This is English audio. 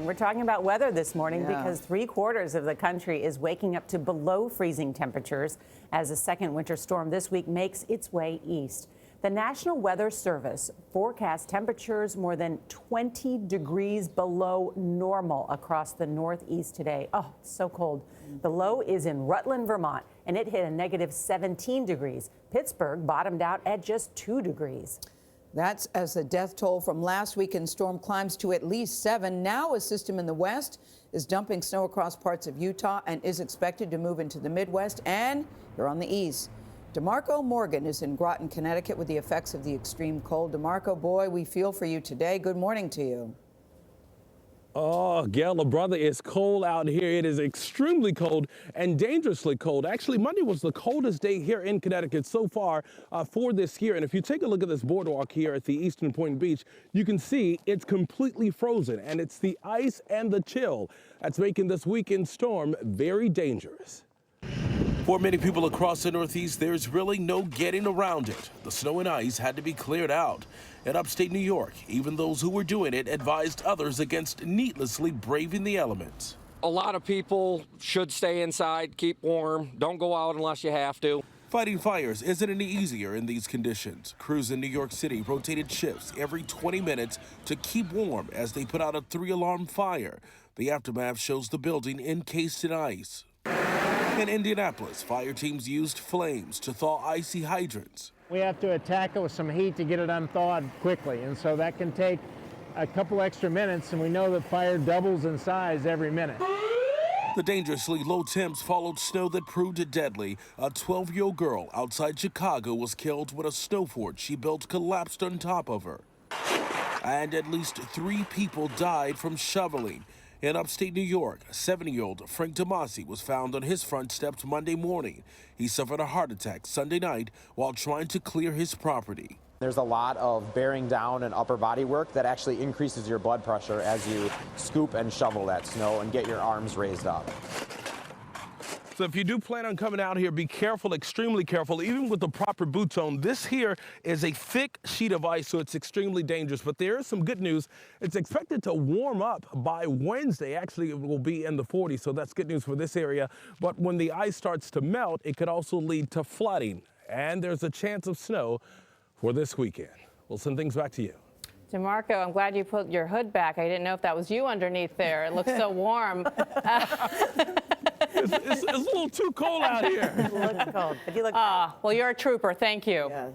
We're talking about weather this morning because 3/4 of the country is waking up to below freezing temperatures as a second winter storm this week makes its way east. The National Weather Service forecasts temperatures more than 20 degrees below normal across the Northeast today. Oh, it's so cold. The low is in Rutland, Vermont, and it hit a negative 17 degrees. Pittsburgh bottomed out at just 2 degrees. That's as the death toll from last weekend's storm climbs to at least 7. Now a system in the west is dumping snow across parts of Utah and is expected to move into the Midwest and here on the east. DeMarco Morgan is in Groton, Connecticut with the effects of the extreme cold. DeMarco, boy, we feel for you today. Good morning to you. Oh, Gayle, brother, it's cold out here. It is extremely cold and dangerously cold. Actually, Monday was the coldest day here in Connecticut so far for this year. And if you take a look at this boardwalk here at the Eastern Point Beach, you can see it's completely frozen. And it's the ice and the chill that's making this weekend storm very dangerous. For many people across the Northeast, there's really no getting around it. The snow and ice had to be cleared out. In upstate New York, even those who were doing it advised others against needlessly braving the elements. A lot of people should stay inside, keep warm, don't go out unless you have to. Fighting fires isn't any easier in these conditions. Crews in New York City rotated shifts every 20 minutes to keep warm as they put out a 3-alarm fire. The aftermath shows the building encased in ice. In Indianapolis, fire teams used flames to thaw icy hydrants. We have to attack it with some heat to get it unthawed quickly, and so that can take a couple extra minutes, and we know that fire doubles in size every minute. The dangerously low temps followed snow that proved deadly. A 12-year-old girl outside Chicago was killed when a snow fort she built collapsed on top of her. And at least 3 people died from shoveling. In upstate New York, 70-year-old Frank Tomasi was found on his front steps Monday morning. He suffered a heart attack Sunday night while trying to clear his property. There's a lot of bearing down and upper body work that actually increases your blood pressure as you scoop and shovel that snow and get your arms raised up. So if you do plan on coming out here, be careful, extremely careful, even with the proper boots on. This here is a thick sheet of ice, so it's extremely dangerous. But there is some good news. It's expected to warm up by Wednesday. Actually, it will be in the 40s, so that's good news for this area. But when the ice starts to melt, it could also lead to flooding. And there's a chance of snow for this weekend. We'll send things back to you. DeMarco, I'm glad you put your hood back. I didn't know if that was you underneath there. It looks so warm. It's a little too cold out here. It looks cold, but you look well, you're a trooper. Thank you. Yes.